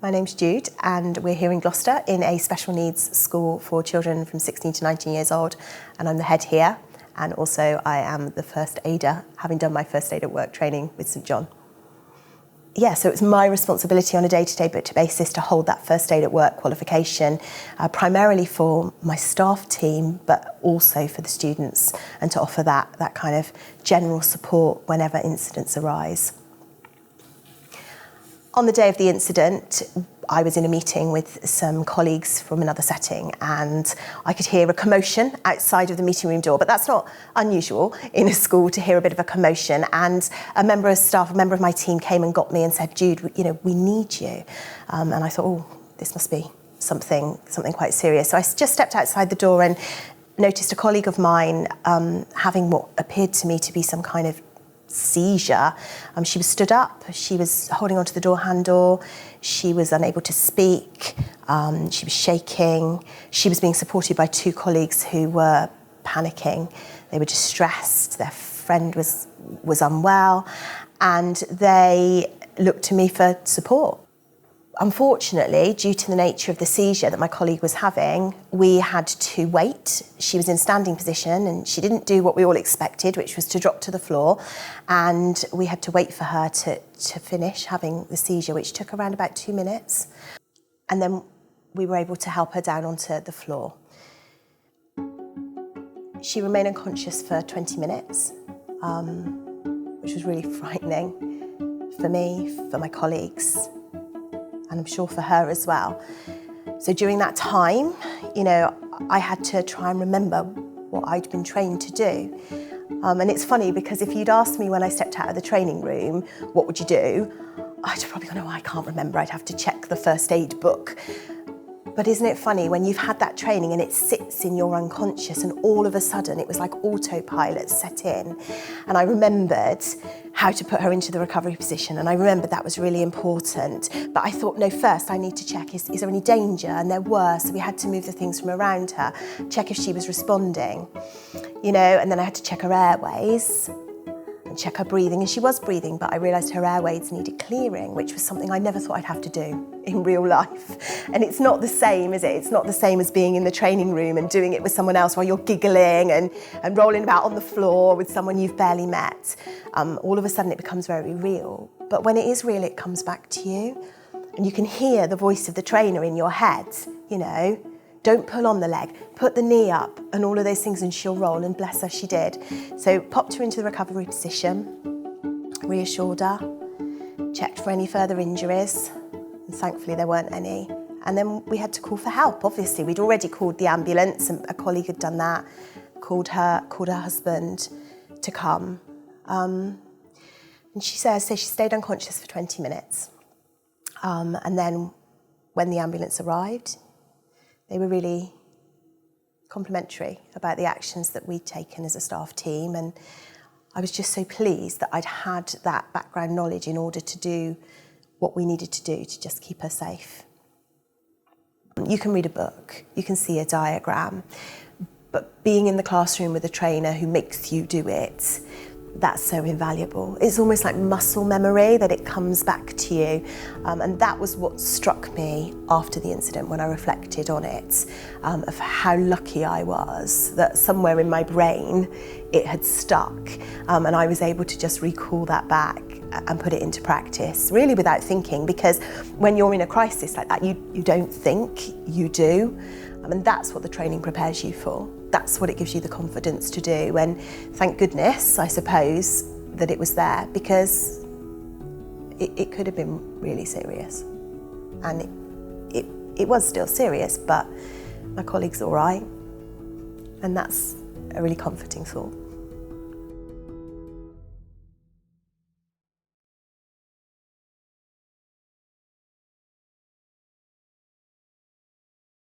My name's Jude and we're here in Gloucester in a special needs school for children from 16 to 19 years old, and I'm the head here, and also I am the first aider, having done my first aid at work training with St John. Yeah, so it's my responsibility on a day-to-day basis to hold that first aid at work qualification, primarily for my staff team, but also for the students, and to offer that kind of general support whenever incidents arise. On the day of the incident, I was in a meeting with some colleagues from another setting, and I could hear a commotion outside of the meeting room door, but that's not unusual in a school to hear a bit of a commotion. And a member of staff, a member of my team came and got me and said, "Jude, we need you." And I thought, oh, this must be something quite serious. So I just stepped outside the door and noticed a colleague of mine having what appeared to me to be some kind of seizure. She was stood up, she was holding onto the door handle, she was unable to speak, she was shaking, she was being supported by two colleagues who were panicking. They were distressed, their friend was unwell, and they looked to me for support. Unfortunately, due to the nature of the seizure that my colleague was having, we had to wait. She was in standing position and she didn't do what we all expected, which was to drop to the floor. And we had to wait for her to finish having the seizure, which took around about 2 minutes. And then we were able to help her down onto the floor. She remained unconscious for 20 minutes, which was really frightening for me, for my colleagues, and I'm sure for her as well. So during that time, I had to try and remember what I'd been trained to do. And it's funny because if you'd asked me when I stepped out of the training room, what would you do? I'd probably go, no, I can't remember. I'd have to check the first aid book. But isn't it funny when you've had that training and it sits in your unconscious, and all of a sudden it was like autopilot set in. And I remembered how to put her into the recovery position, and I remembered that was really important. But I thought, no, first I need to check, is there any danger? And there were, so we had to move the things from around her, check if she was responding, and then I had to check her airways and check her breathing, and she was breathing, but I realised her airways needed clearing, which was something I never thought I'd have to do in real life. And it's not the same, is it? It's not the same as being in the training room and doing it with someone else while you're giggling and rolling about on the floor with someone you've barely met. All of a sudden it becomes very real. But when it is real, it comes back to you, and you can hear the voice of the trainer in your head, Don't pull on the leg, put the knee up, and all of those things, and she'll roll, and bless her, she did. So popped her into the recovery position, reassured her, checked for any further injuries, and thankfully there weren't any. And then we had to call for help, obviously. We'd already called the ambulance, and a colleague had done that, called her husband to come. And she says, she stayed unconscious for 20 minutes. And then when the ambulance arrived, they were really complimentary about the actions that we'd taken as a staff team, and I was just so pleased that I'd had that background knowledge in order to do what we needed to do to just keep her safe. You can read a book, you can see a diagram, but being in the classroom with a trainer who makes you do it, that's so invaluable. It's almost like muscle memory, that it comes back to you. And that was what struck me after the incident when I reflected on it, of how lucky I was that somewhere in my brain it had stuck, and I was able to just recall that back and put it into practice, really without thinking, because when you're in a crisis like that, you don't think, you do. And that's what the training prepares you for. That's what it gives you the confidence to do. And thank goodness, I suppose, that it was there, because it could have been really serious. And it was still serious, but my colleague's all right. And that's a really comforting thought.